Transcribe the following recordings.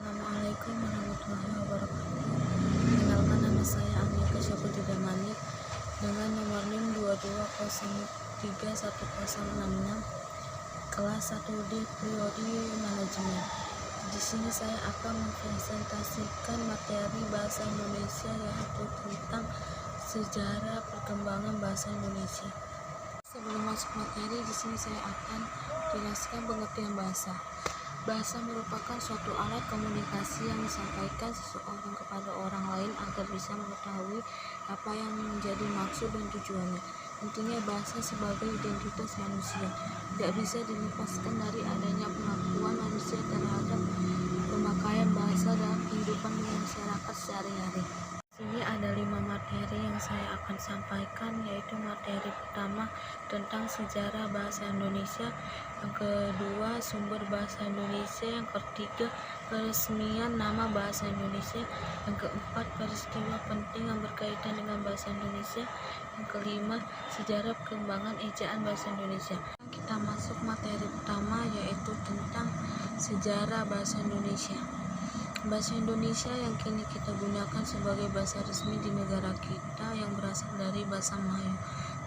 Assalamualaikum warahmatullahi wabarakatuh. Perkenalkan, nama saya Andika Syafruddin Manik dengan nomor NIM 22031066 kelas 1D Prodi Manajemen. Di sini saya akan mempresentasikan materi bahasa Indonesia, yaitu tentang sejarah perkembangan bahasa Indonesia. Sebelum masuk materi, di sini saya akan jelaskan pengertian bahasa. Bahasa merupakan suatu alat komunikasi yang disampaikan seseorang kepada orang lain agar bisa mengetahui apa yang menjadi maksud dan tujuannya. Intinya, bahasa sebagai identitas manusia tidak bisa dilepaskan dari adanya pengakuan manusia terhadap pemakaian bahasa dalam kehidupan masyarakat sehari-hari. Sini ada 5 materi yang saya akan sampaikan, yaitu materi pertama tentang sejarah bahasa Indonesia, yang kedua sumber bahasa Indonesia, yang ketiga peresmian nama bahasa Indonesia, yang keempat peristiwa penting yang berkaitan dengan bahasa Indonesia, yang kelima sejarah perkembangan ejaan bahasa Indonesia. Kita masuk materi pertama, yaitu tentang sejarah bahasa Indonesia. Bahasa Indonesia yang kini kita gunakan sebagai bahasa resmi di negara kita yang berasal dari bahasa Melayu.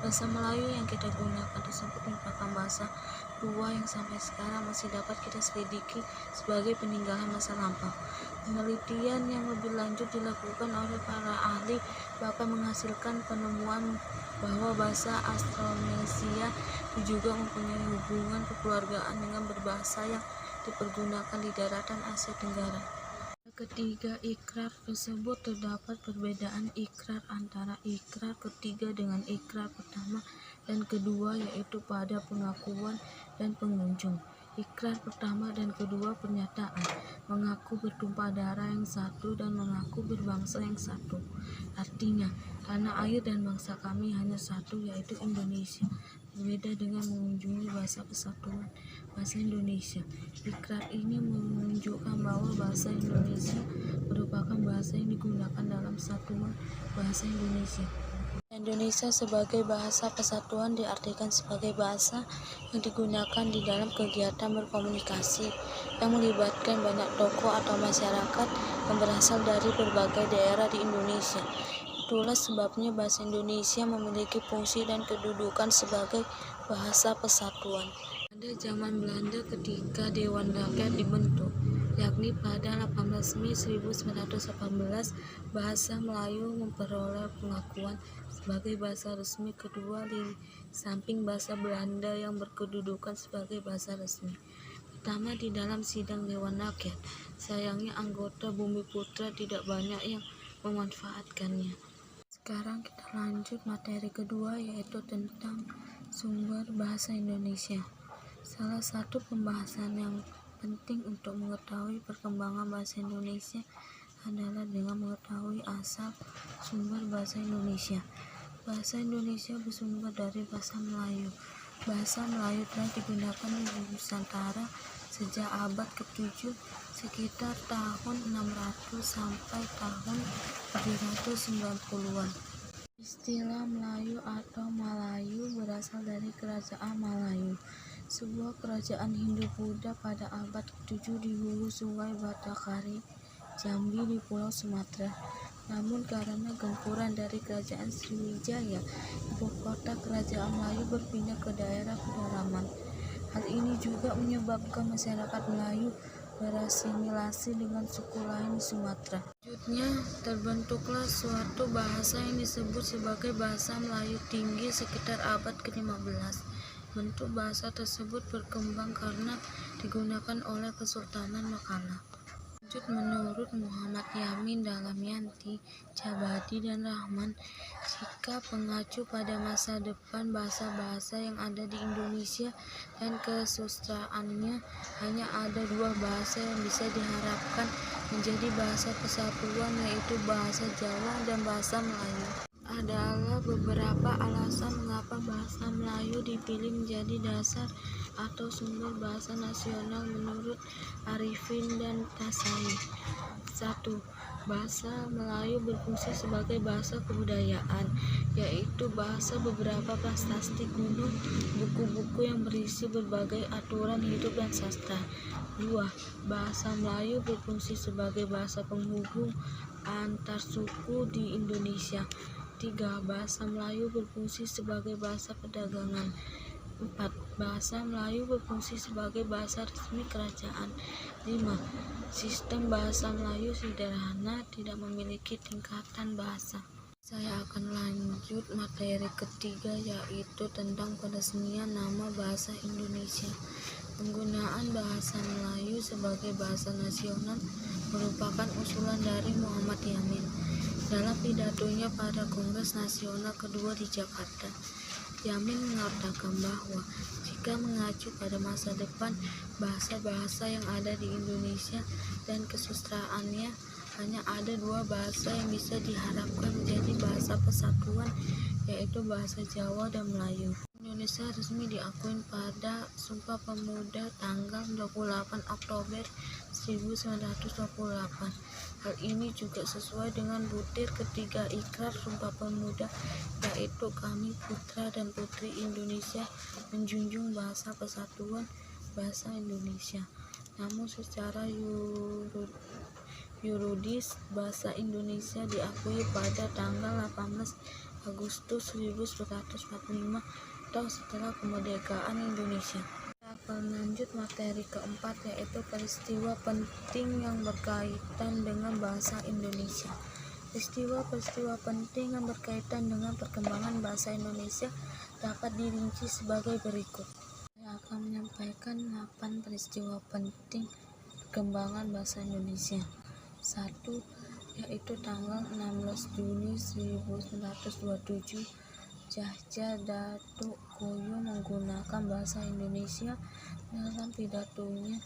Bahasa Melayu yang kita gunakan tersebut merupakan bahasa tua yang sampai sekarang masih dapat kita selidiki sebagai peninggalan masa lampau. Penelitian yang lebih lanjut dilakukan oleh para ahli bahkan menghasilkan penemuan bahwa bahasa Austronesia juga mempunyai hubungan kekeluargaan dengan berbahasa yang dipergunakan di daratan Asia Tenggara. Ketiga ikrar tersebut terdapat perbedaan ikrar antara ikrar ketiga dengan ikrar pertama dan kedua, yaitu pada pengakuan dan pengunjung. Ikrar pertama dan kedua pernyataan mengaku bertumpah darah yang satu dan mengaku berbangsa yang satu. Artinya, tanah air dan bangsa kami hanya satu, yaitu Indonesia. Berbeda dengan mengunjungi bahasa kesatuan bahasa Indonesia. Ikrar ini menunjukkan bahwa bahasa Indonesia merupakan bahasa yang digunakan dalam satuan bahasa Indonesia. Indonesia sebagai bahasa kesatuan diartikan sebagai bahasa yang digunakan di dalam kegiatan berkomunikasi yang melibatkan banyak tokoh atau masyarakat yang berasal dari berbagai daerah di Indonesia. Itulah sebabnya bahasa Indonesia memiliki fungsi dan kedudukan sebagai bahasa persatuan. Pada zaman Belanda ketika Dewan Rakyat dibentuk, yakni pada 18 Mei 1918, bahasa Melayu memperoleh pengakuan sebagai bahasa resmi kedua di samping bahasa Belanda yang berkedudukan sebagai bahasa resmi pertama di dalam sidang Dewan Rakyat. Sayangnya anggota Bumiputra tidak banyak yang memanfaatkannya. Sekarang kita lanjut materi kedua, yaitu tentang sumber bahasa Indonesia. Salah satu pembahasan yang penting untuk mengetahui perkembangan bahasa Indonesia adalah dengan mengetahui asal sumber bahasa Indonesia. Bahasa Indonesia bersumber dari bahasa Melayu. Bahasa Melayu telah digunakan di Nusantara sejak abad ke-7, sekitar tahun 600 sampai tahun 790-an. Istilah Melayu atau Malayu berasal dari Kerajaan Malayu, sebuah kerajaan Hindu-Buddha pada abad ke-7 di hulu Sungai Batakari, Jambi di Pulau Sumatera. Namun karena gempuran dari Kerajaan Sriwijaya, ibu kota Kerajaan Melayu berpindah ke daerah pedalaman. Hal ini juga menyebabkan masyarakat Melayu berasimilasi dengan suku lain di Sumatera. Selanjutnya, terbentuklah suatu bahasa yang disebut sebagai bahasa Melayu Tinggi sekitar abad ke-15. Bentuk bahasa tersebut berkembang karena digunakan oleh Kesultanan Makalah. Menurut Muhammad Yamin Dahlamyanti, Jabadi, dan Rahman, jika mengacu pada masa depan bahasa-bahasa yang ada di Indonesia dan kesusastraannya, hanya ada 2 bahasa yang bisa diharapkan menjadi bahasa persatuan, yaitu bahasa Jawa dan bahasa Melayu. Adalah beberapa alasan mengapa bahasa Melayu dipilih menjadi dasar atau sumber bahasa nasional menurut Arifin dan Tasawuf. 1. Bahasa Melayu berfungsi sebagai bahasa kebudayaan, yaitu yaitu bahasa beberapa prasasti kuno, buku-buku yang berisi berbagai aturan hidup dan sastra. 2. Bahasa Melayu berfungsi sebagai bahasa penghubung antar suku di Indonesia. 3. Bahasa Melayu berfungsi sebagai bahasa perdagangan. 4. Bahasa Melayu berfungsi sebagai bahasa resmi kerajaan. 5. Sistem bahasa Melayu sederhana, tidak memiliki tingkatan bahasa. Saya akan lanjut materi ketiga, yaitu tentang peresmian nama bahasa Indonesia. Penggunaan bahasa Melayu sebagai bahasa nasional merupakan usulan dari Muhammad Yamin. Dalam pidatonya pada Kongres Nasional kedua di Jakarta, Yamin mengatakan bahwa jika mengacu pada masa depan, bahasa-bahasa yang ada di Indonesia dan kesusastraannya, hanya ada 2 bahasa yang bisa diharapkan menjadi bahasa persatuan, yaitu bahasa Jawa dan Melayu. Indonesia resmi diakui pada Sumpah Pemuda tanggal 28 Oktober 1928. Hal ini juga sesuai dengan butir ketiga Ikrar Sumpah Pemuda, yaitu kami putra dan putri Indonesia menjunjung bahasa persatuan, bahasa Indonesia. Namun secara yuridis, bahasa Indonesia diakui pada tanggal 18 Agustus 1945 atau setelah kemerdekaan Indonesia. Kita akan lanjut materi keempat, yaitu peristiwa penting yang berkaitan dengan bahasa Indonesia. Peristiwa-peristiwa penting yang berkaitan dengan perkembangan bahasa Indonesia dapat dirinci sebagai berikut. Saya akan menyampaikan 8 peristiwa penting perkembangan bahasa Indonesia. 1. Yaitu tanggal 16 Juni 1927, Tjahja Datuk Koyo menggunakan bahasa Indonesia dalam pidatonya.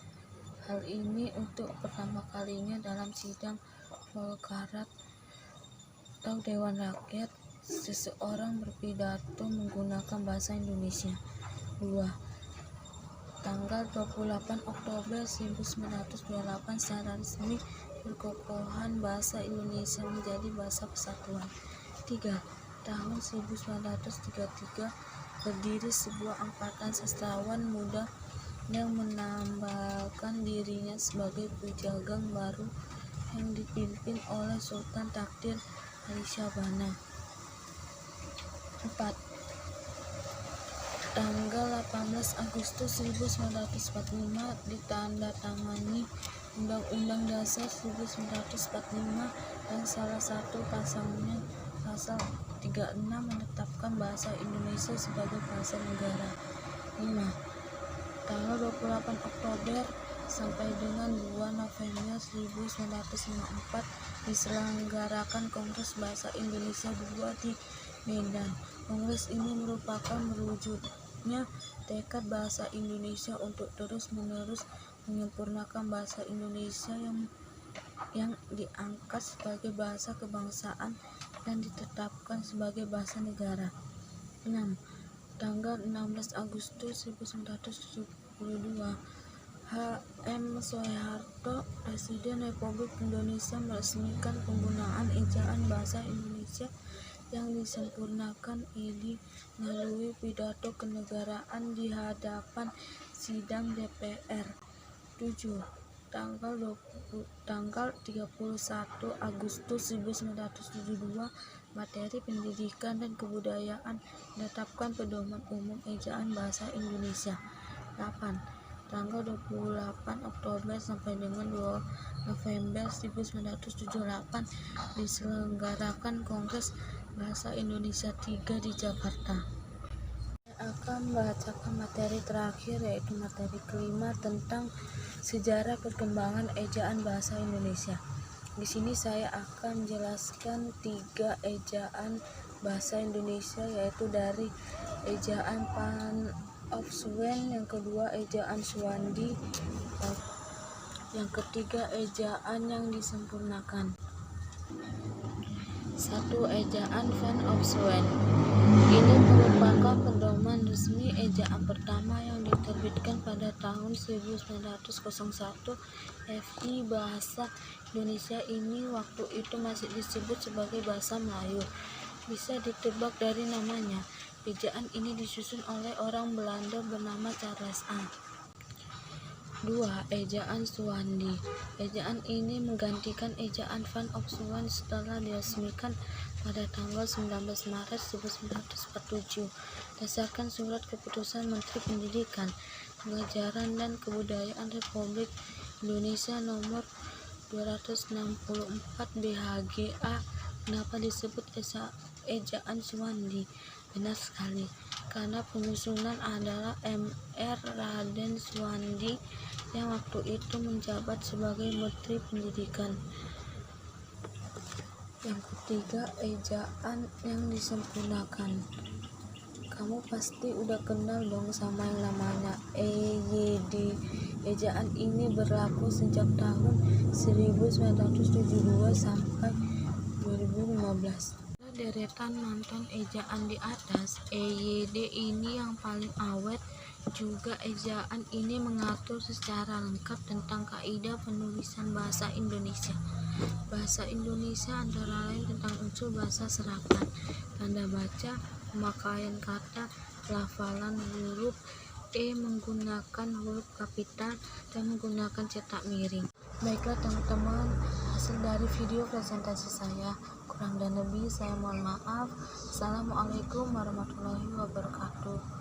Hal ini untuk pertama kalinya dalam sidang Volkarat atau Dewan Rakyat, seseorang berpidato menggunakan bahasa Indonesia. 2. Tanggal 28 Oktober 1928 secara resmi perkokohan bahasa Indonesia menjadi bahasa persatuan. 3. Tahun 1933 berdiri sebuah angkatan sastrawan muda yang menambahkan dirinya sebagai penjagang baru yang dipimpin oleh Sultan Takdir Ali Syahbana. 4. Tanggal 18 Agustus 1945 ditandatangani Undang-Undang Dasar 1945 dan salah satu pasalnya, pasal 36, menetapkan bahasa Indonesia sebagai bahasa negara. 5. Tanggal 28 Oktober sampai dengan 2 November 1954 diselenggarakan Kongres Bahasa Indonesia II di Medan. Kongres ini merupakan merwujudnya tekad bahasa Indonesia untuk terus-menerus menyempurnakan bahasa Indonesia yang diangkat sebagai bahasa kebangsaan dan ditetapkan sebagai bahasa negara. 6. Tanggal 16 Agustus 1972, H.M. Soeharto, Presiden Republik Indonesia, meresmikan penggunaan ejaan bahasa Indonesia yang disempurnakan ini melalui pidato kenegaraan di hadapan sidang DPR. 7. Tanggal 31 Agustus 1972, materi pendidikan dan kebudayaan menetapkan pedoman umum ejaan bahasa Indonesia. 8. Tanggal 28 Oktober sampai dengan 2 November 1978 diselenggarakan Kongres Bahasa Indonesia III di Jakarta. Saya akan membacakan materi terakhir, yaitu materi kelima tentang sejarah perkembangan ejaan bahasa Indonesia. Di sini saya akan menjelaskan 3 ejaan bahasa Indonesia, yaitu dari ejaan Pan of Swen, yang kedua ejaan Suwandi, yang ketiga ejaan yang disempurnakan. 1. Ejaan Van of Swen. Ini merupakan pedoman resmi ejaan pertama yang diterbitkan pada tahun 1901 FI. Bahasa Indonesia ini waktu itu masih disebut sebagai bahasa Melayu. Bisa ditebak dari namanya, ejaan ini disusun oleh orang Belanda bernama Charles A. 2. Ejaan Suwandi. Ejaan ini menggantikan ejaan Van Opswald setelah diresmikan pada tanggal 19 Maret 1947 berdasarkan surat keputusan Menteri Pendidikan, Pengajaran dan Kebudayaan Republik Indonesia nomor 264 BHGA. Kenapa disebut ejaan Suwandi? Benar sekali, karena penyusunan adalah Mr. Raden Suwandi yang waktu itu menjabat sebagai Menteri Pendidikan. Yang ketiga, ejaan yang disempurnakan. Kamu pasti udah kenal dong sama yang namanya EYD. Ejaan ini berlaku sejak tahun 1972 sampai 2015. Deretan nonton ejaan di atas, EYD ini yang paling awet. Juga ejaan ini mengatur secara lengkap tentang kaidah penulisan bahasa Indonesia. Bahasa Indonesia antara lain tentang unsur bahasa serapan, tanda baca, pemakaian kata, pelafalan huruf menggunakan huruf kapital dan menggunakan cetak miring. Baiklah teman-teman, hasil dari video presentasi saya. Kurang dan lebih saya mohon maaf. Assalamualaikum warahmatullahi wabarakatuh.